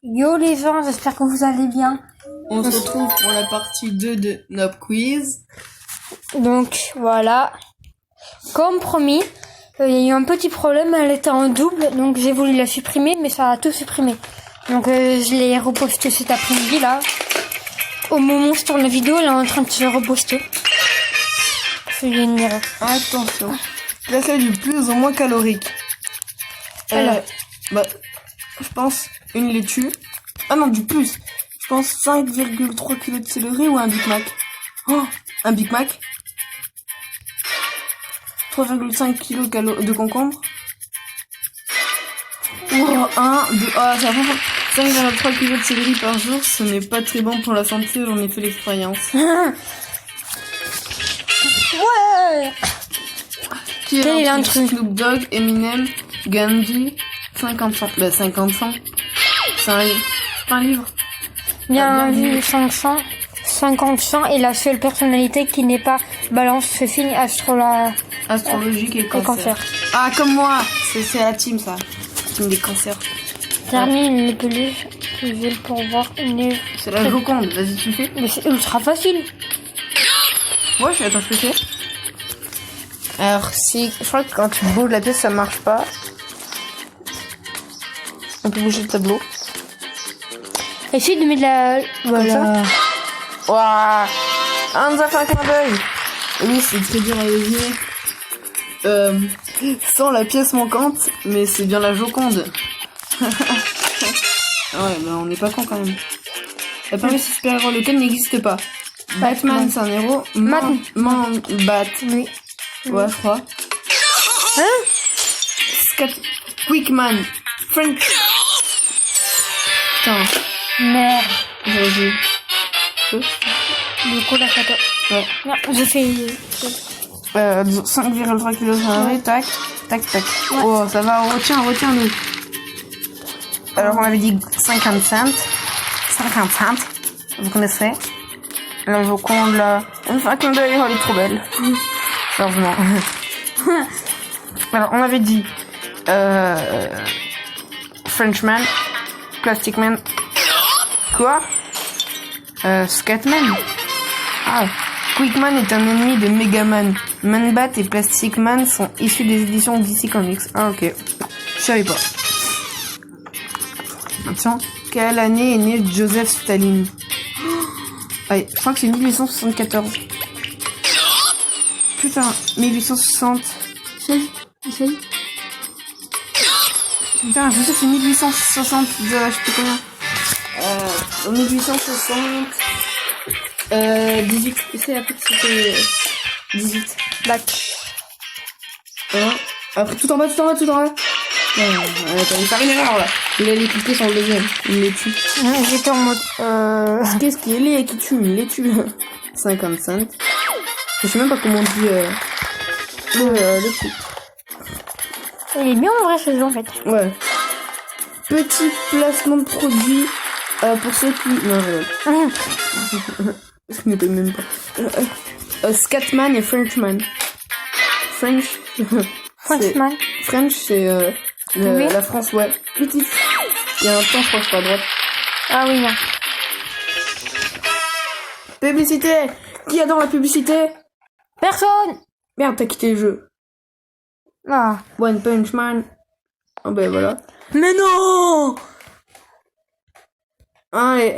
Yo les gens, j'espère que vous allez bien. On se retrouve pour la partie 2 de Nob Quiz. Donc voilà, comme promis, il y a eu un petit problème, elle était en double, donc j'ai voulu la supprimer, mais ça a tout supprimé. Donc je l'ai reposté cet après-midi là. Au moment où je tourne la vidéo, elle est en train de se reposter. C'est une erreur. Attention, classer du plus au moins calorique. Je pense une laitue. Ah non, du plus. Je pense 5,3 kg de céleri ou un Big Mac. Oh, un Big Mac. 3,5 kg de concombre. Oh, 5,3 kg de céleri par jour, ce n'est pas très bon pour la santé, j'en ai fait l'expérience. Ouais. Qui est un truc Snoop Dogg, Eminem, Gandhi, 50 cents. 50 cents. C'est un livre. Bien vu, 500, 50 cents et la seule personnalité qui n'est pas balance ce signe astrologique et cancer. Ah, comme moi. C'est la team, ça. Team des cancers. Termine les peluches qui veulent pour voir une... C'est la Joconde. Vas-y, tu fais. Mais c'est ultra facile. Ouais, attends, je fais. Alors, si... Je crois que quand tu bouges la pièce, ça marche pas. On peut bouger le tableau. Essaye de mettre la... Voilà. Waouh. Ah, on nous a fait un clin d'œil. Oui, c'est très dur à deviner. Sans la pièce manquante, mais c'est bien la Joconde. Ouais, mais on n'est pas con quand même. La première super-héros, lequel n'existe pas. Batman, c'est un héros. Bat. Oui. Ouais, je crois. Hein? Quickman. Frank. Putain. Merde. J'aurais dit. Du coup, la photo. Ouais. Non, je fais... 5,3 kg, tac, tac, tac. Ouais. Oh, ça va, retiens-nous. Alors, on avait dit 50 cents. 50 cents. Vous connaissez? La Joconde, là. On fait un clin d'œil, elle est trop belle. Heureusement. Alors, on avait dit, Frenchman, Plastic Man. Quoi? Scatman. Ah. Quickman est un ennemi de Megaman. Man-Bat et Plastic Man sont issus des éditions DC Comics. Ah, ok. Je savais pas. Attention. Quelle année est né Joseph Staline? Allez, je crois que c'est 1874. Putain, 1860. Essaye. Putain, je sais que c'est 1860. Je sais plus combien. 1860. 18. Essaye après que c'était 18. Bac. Après, tout en bas. Non, attends, il fait une erreur là. Il allait cliquer sur le deuxième. Il les tue. J'étais en mode... Qu'est-ce qu'il est qui tue? Il les tue. 55. Je sais même pas comment on dit le truc. Il est bien en vrai ce jeu en fait. Ouais. Petit placement de produit pour ceux qui... Non, je ne paye même pas. Scatman et Frenchman. Frenchman. French, c'est Oui. la France, ouais. Petit. Il y a un temps, je crois que c'est à droite. Ah oui, non. Publicité. Qui adore la publicité? Personne. Merde, t'as quitté le jeu. Ah. One Punch Man. Oh ben voilà. Mais non. Allez.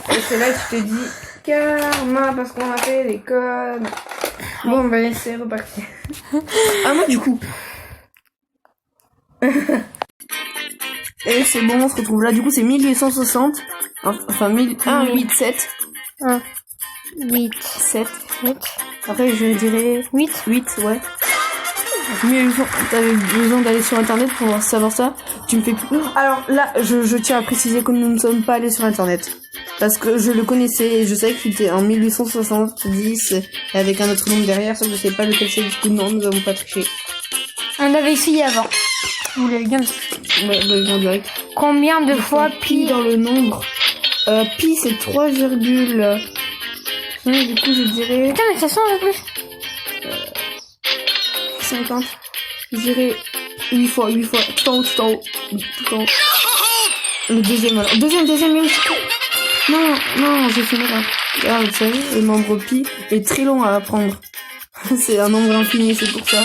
Et c'est là que tu te dis karma parce qu'on a fait les codes. Bon, ben c'est reparti. Ah moi du coup. Et c'est bon, on se retrouve là. Du coup c'est 1860. Enfin 1887. 1, 8, 7. 8. Après je dirais 8, ouais. 1800, t'avais besoin d'aller sur internet pour savoir ça. Tu me fais plus. Alors là, je tiens à préciser que nous ne sommes pas allés sur internet. Parce que je le connaissais et je savais qu'il était en 1870 avec un autre nom derrière, sauf que je sais pas lequel c'est. Du coup, non, nous avons pas triché. On l'avait essayé avant. Vous l'avez bien vu. Ouais, bah, en direct. Combien de fois pi dans le nombre? Pi c'est 3, du coup je dirais... Putain mais ça change en plus. 50. Je dirais 8 fois. Tout en haut. Le deuxième, alors. Deuxième, mais... Non, j'ai fini là. Ah, vous savez, le nombre pi est très long à apprendre. C'est un nombre infini, c'est pour ça.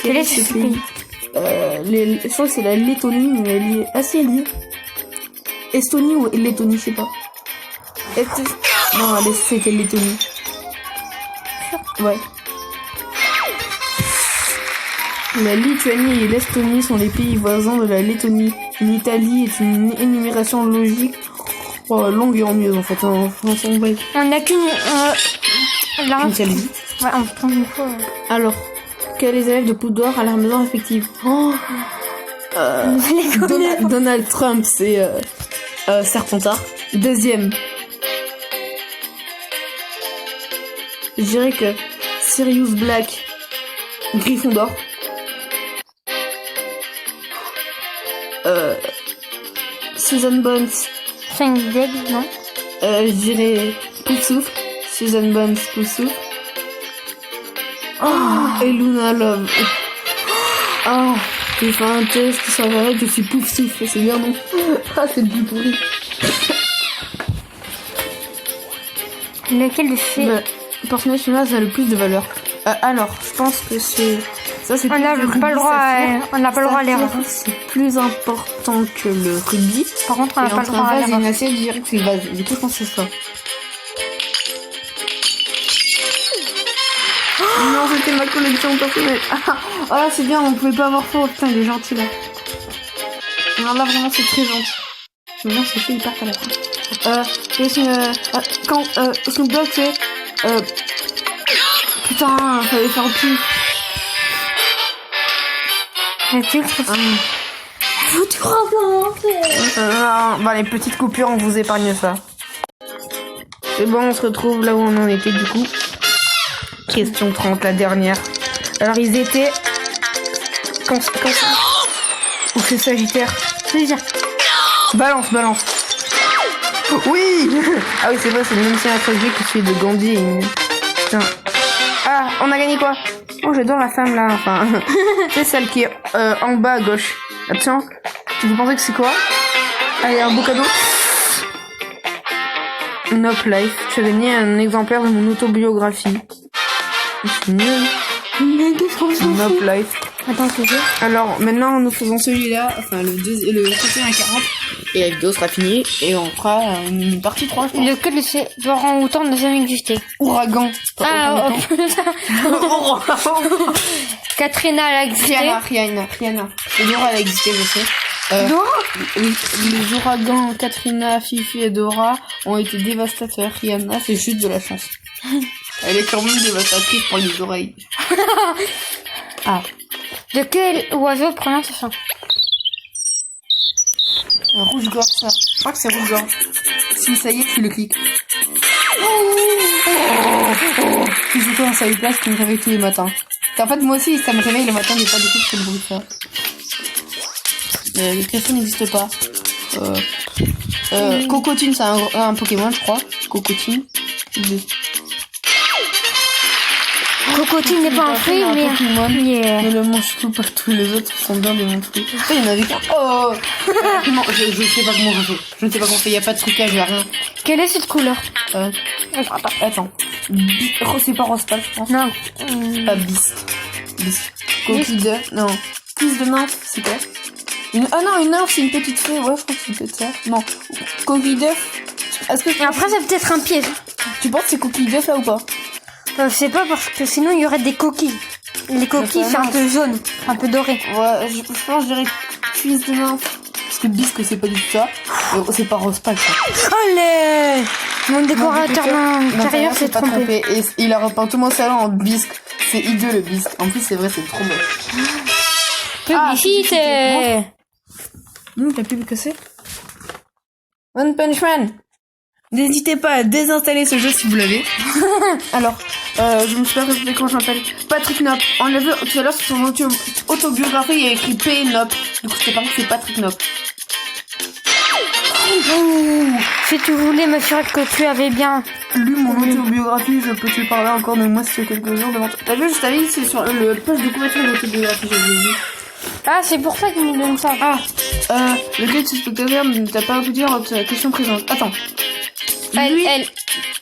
Quel est ce pays? Je crois que c'est la Lettonie, mais elle est assez liée. Estonie ou Lettonie, je sais pas. Non, c'était Lettonie. Ouais. La Lituanie et l'Estonie sont les pays voisins de la Lettonie. L'Italie est une énumération logique longue et ennuyeuse en fait. On n'a qu'une... Italie. Ouais, on prend une fois. Alors, quels les élèves de Poudlard à leur maison respective? Donald Trump, c'est Serpentard. Deuxième. Je dirais que Sirius Black, Gryffondor. Susan Bones. 5 d'aigle, non? Je dirais Poufsouffle. Susan Bones, Poufsouffle. Et Luna Love. J'ai fait un test, ça va, je suis Poufsouffle, c'est bien non? C'est le plus pourri. Lequel de ces... Le personnage là a le plus de valeur. Alors, je pense que c'est... Ça, c'est on n'a pas le droit à l'erreur. C'est plus important que le rugby. Par contre, on n'a pas le droit à l'erreur. l'erreur. Une assiette, je dirais que c'est le vase. Du coup, je pense que c'est ça. Non, c'était ma collection personnelle. Ah, c'est bien, on pouvait pas avoir faux. Putain, il est gentil là. Alors là, vraiment, c'est très gentil. Mais non, c'est fait hyper à la fin. Quand Snoop Dogg fait... Putain, fallait faire au pif. Bah, les petites coupures, on vous épargne ça. C'est bon, on se retrouve là où on en était du coup. Question 30, la dernière. Alors, ils étaient... Quand... Ou c'est Sagittaire? Balance. Oui. Ah oui, c'est vrai, c'est le même signe astrologique que celui de Gandhi. Putain. Ah, on a gagné quoi? Oh, j'adore la femme là, enfin... c'est celle qui est en bas à gauche. Attention, vous pensez que c'est quoi? Allez, un beau cadeau. Nope Life. Tu as gagné un exemplaire de mon autobiographie. C'est nul. Nope Life. Attends, c'est sûr. Alors, maintenant, nous faisons celui-là, enfin, le 31 à 40. Et la vidéo sera finie, et on fera une partie 3, je pense. Lequel de ces orang-outans n'a jamais existé? Ouragan. Katrina, elle a existé. Rihanna. Et Dora, elle a existé, je sais. Dora? Oui, les ouragans Katrina, Fifi et Dora ont été dévastateurs. Rihanna, c'est juste de la chance. Elle est quand même dévastatrice pour les oreilles. Ah. De quel oiseau prononce ce son? Rouge-gorge, ça. Je crois que c'est rouge-gorge. Si, ça y est, tu le cliques. C'est surtout un salut place qui me réveille tous les matins. En fait, moi aussi, ça me réveille le matin, mais pas du tout, c'est le bruit de ça. Le question n'existe pas. Cocotine, c'est un Pokémon, je crois. Cocotine. Cocotine n'est pas un fruit, mais yeah. Mais le mange tout partout, les autres sont bien des mon fruits. Il y en avait qu'un. Oh non, je sais pas comment on fait. Je ne sais pas comment on fait, il n'y a pas de trucage, il n'y a rien. Quelle est cette couleur? Attends. C'est pas rose pâle, je pense. Non. Pas bisque. Coquille d'œuf. Non. Cuisse de nymphe, c'est quoi? Une nymphe, c'est une petite fée. Ouais, je crois que c'est peut-être ça. Non. Coquille d'œuf. Est-ce que après, c'est peut-être un piège. Tu penses que c'est coquille d'œuf là ou pas? Je sais pas, parce que sinon il y aurait des coquilles. Les coquilles, c'est un peu jaune, un peu doré. Ouais, je pense que je dirais cuisse de nymphe. Parce que bisque, c'est pas du tout ça. C'est pas rose pâle, ça. Allez! Mon décorateur d'intérieur s'est trompé. Et il a repeint tout mon salon en bisque. C'est hideux le bisque. En plus, c'est vrai, c'est trop moche. Publicité! La pub que c'est One Punch Man. N'hésitez pas à désinstaller ce jeu si vous l'avez. Alors, je me suis pas répété comment je m'appelle. Patrick Nop. On l'a vu tout à l'heure sur son autobiographie, il y a écrit P. Nop. Du coup, c'est pas que c'est Patrick Nop. Si tu voulais m'assurer que tu avais bien lu mon autobiographie, je peux te parler encore de moi si quelques jours devant toi. T'as vu, je t'avais dit, c'est sur le poste de couverture de l'autobiographie, j'avais vu. Ah, c'est pour ça qu'il nous donne ça. Ah, lequel de ces spectateurs ne t'a pas répondu à votre question présente? Attends. Elle.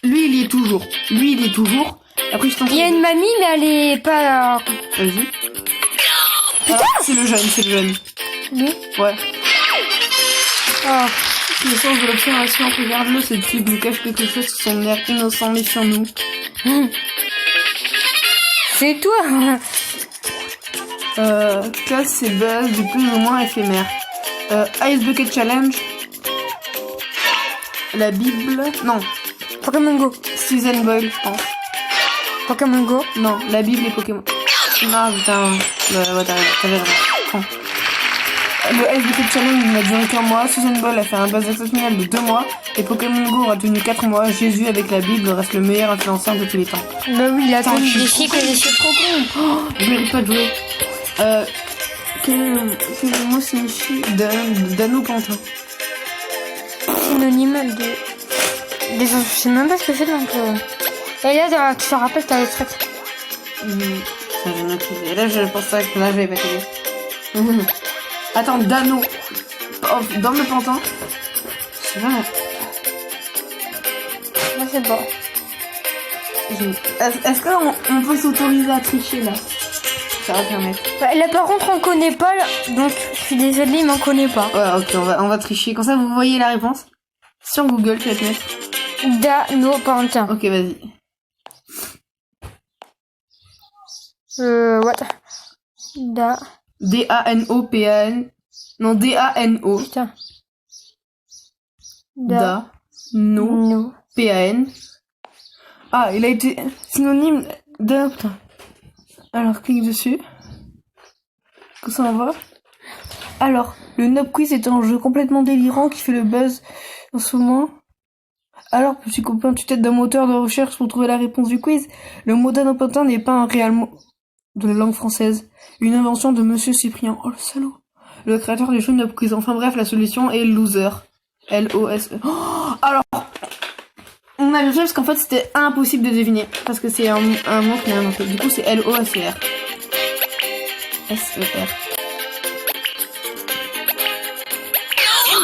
Lui, il y est toujours. Après, je t'en Il y a une mamie, mais elle est pas... Vas-y. Putain, c'est le jeune. Lui. Ouais. Oh. Le sens de l'observation, regarde-le, ce type nous cache quelque chose sous son air innocent, méfions-nous. C'est toi. Classe ses buzz du plus ou moins éphémère. Ice Bucket Challenge. La Bible. Non. Pokémon Go. Susan Boyle, je pense. Pokémon Go. Non, la Bible et Pokémon. Non, putain. Ouais, t'avais raison. Prends. Le Ice Bucket Challenge n'a duré qu'un mois. Susan Boyle a fait un buzz exceptionnel de 2 mois. Et Pokémon Go a tenu 4 mois. Jésus avec la Bible reste le meilleur influenceur de tous les temps. Bah oui, il a Attends, tenu je des suis cycles et des cycles trop cons. Oh, je mérite pas de jouer. Quel mot signifie d'anneau pantin? Synonyme de... Je sais même pas ce que c'est, donc... Et là, tu te rappelles, t'as les trucs. Ça, j'ai noté. Là, je pense pas que là, je vais pas t'aider. Attends, d'anneau. Oh, dans le pantin. Je sais pas. Je sais pas. Est-ce qu'on peut s'autoriser à tricher, là? Ça va permettre. Bah, là, par contre, on connaît pas, là. Donc, je suis désolée, mais on connaît pas. Ouais, ok, on va tricher. Comme ça, vous voyez la réponse. Sur Google, tu vas te mettre. Danopantin. Ok, vas-y. What? D-A-N-O-P-A-N. Non, D-A-N-O. Putain. No. P-A-N. Ah, il a été synonyme de... Putain. Alors, clique dessus. Que ça envoie. Alors, le Nob Quiz est un jeu complètement délirant qui fait le buzz en ce moment. Alors, petit copain, tu t'aides d'un moteur de recherche pour trouver la réponse du quiz. Le mot danopantin n'est pas un réel mot de la langue française. Une invention de Monsieur Cyprien. Oh, le salaud. Le créateur du jeu Nob Quiz. Enfin bref, la solution est loser. L-O-S-E. Oh, alors, on a bien fait parce qu'en fait, c'était impossible de deviner. Parce que c'est un mot qui est inventé. Du coup, c'est L-O-S-E-R. S-E-R.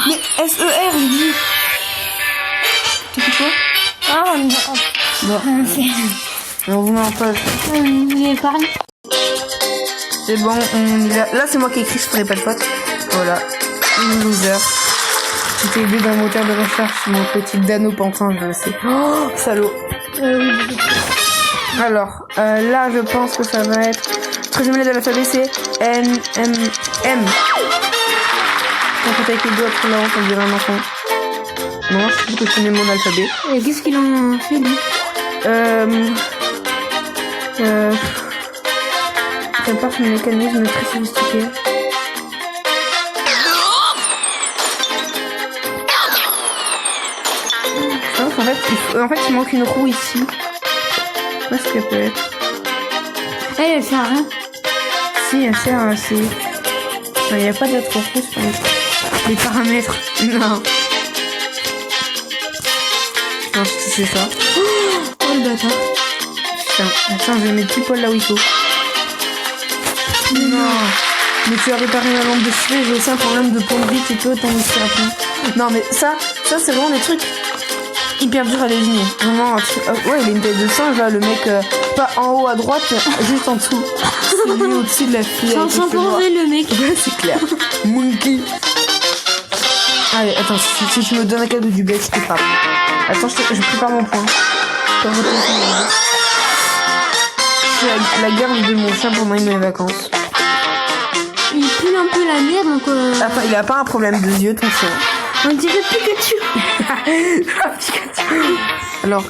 Mais S-E-R, j'ai dit. Tu fais quoi? Ah, non. Bon. On vous met en pause. Il parle. C'est bon, on y va. Là, c'est moi qui écris, je ferai pas de faute. Voilà. Une loser. Tu t'es aidé d'un moteur de recherche, mon petit danopantin, je le sais. Oh, salaud. Oui. Alors, là, je pense que ça va être... 13e lettre de l'alphabet, c'est N, M, M. On fait avec les doigts trop là, on dirait un enfant. Non, je sais que je connais mon alphabet. Et qu'est-ce qu'il en fait, lui? Ça part sur un mécanisme très sophistiqué. En fait, il manque une roue ici. Où est-ce qu'elle peut être? Elle fait rien. Si, elle sert à... Il n'y a pas d'autre roue sur les paramètres. Non. Je pense que c'est ça. Oh, le bâtard. Putain, attends, je vais mettre pile poil là où il faut. Non. Mais tu as réparé ma lampe de chevet, j'ai aussi un problème de plomberie, tu peux t'en laisser après. Non, mais ça c'est vraiment des trucs hyper durs à deviner. Vraiment, ouais, il a une tête de singe là, le mec, pas en haut à droite, juste en dessous. C'est lui au-dessus de la fille. Sans plonger le mec. Ouais, c'est clair. Monkey. Allez, attends, si tu me donnes un cadeau du bled, je te frappe. Attends, je prépare mon point. C'est la garde de mon chien pendant mes vacances. Il pue un peu la merde, donc... Attends, il a pas un problème de yeux, ton chien. On dirait Pikachu. Pikachu. Alors,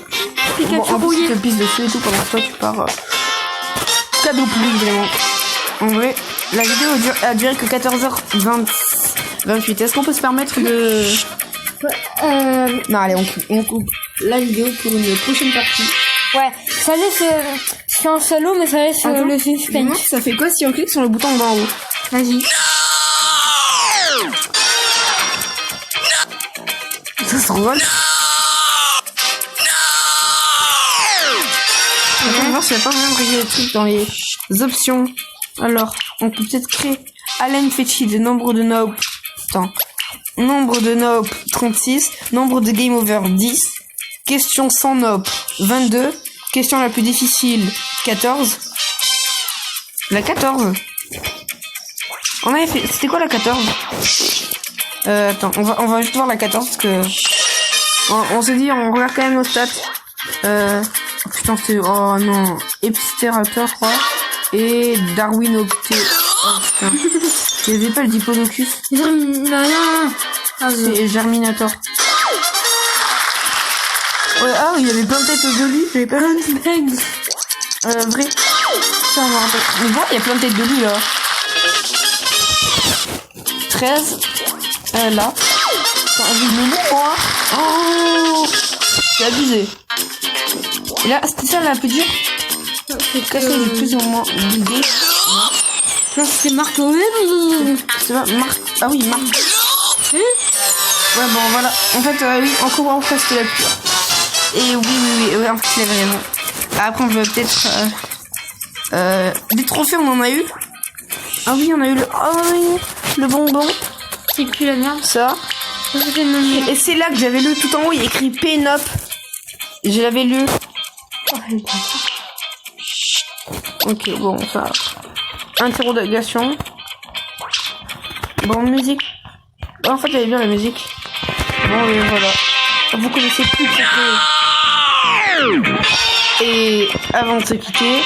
Pikachu en plus, rouillé. il te pisse dessus et tout pendant que toi, tu pars... Cadeau pourri, vraiment. En vrai, la vidéo a duré que 14h28. Est-ce qu'on peut se permettre de... Non, allez, on coupe la vidéo pour une prochaine partie. Ouais, ça laisse... c'est un salaud, mais ça laisse le suspense. Ça fait quoi si on clique sur le bouton d'en haut? Vas-y. Ça s'envole. On va voir s'il n'y a pas vraiment régler les trucs dans les options. Alors, on peut peut-être créer Allen Fetchid, nombre de nope. Attends. Nombre de nope, 36. Nombre de game over, 10. Question sans nope, 22. Question la plus difficile, 14. La 14. On avait fait... C'était quoi la 14 attends, on va juste voir la 14 parce que... On s'est dit, on regarde quand même nos stats. Oh putain, c'est... Oh non. Episterator, je crois. Et Darwin Octet. Oh putain. Il n'y avait pas le Diplodocus. C'est Germinator. Ouais, ah oui, il y avait plein de têtes de lit. J'avais pas plein de têtes. Vrai. Ça, on me rappelle. Mais bon, il y a plein de têtes de lit, là. 13. Là. Attends, j'ai le nom, moi. Oh, c'est abusé. Et là, c'était ça la plus dure. Casser le plus ou moins guidé. Non, c'est Marc Owen. C'est pas Marc. Ah oui, Marc. Ouais, bon, voilà. En fait, oui, encore en face, c'était la pure. Et oui, en fait, il avait raison. Après, on peut peut-être... des trophées, on en a eu. Ah oui, on a eu le... Oh oui, le bonbon. C'est plus la merde. Ça. Et c'est là que j'avais lu tout en haut, il y a écrit P-Nop. Je l'avais lu. Ok, bon, ça... Interrogation. Bon, musique. Oh, en fait, j'avais bien la musique. Bon, et voilà. Vous connaissez plus le Et avant de se quitter...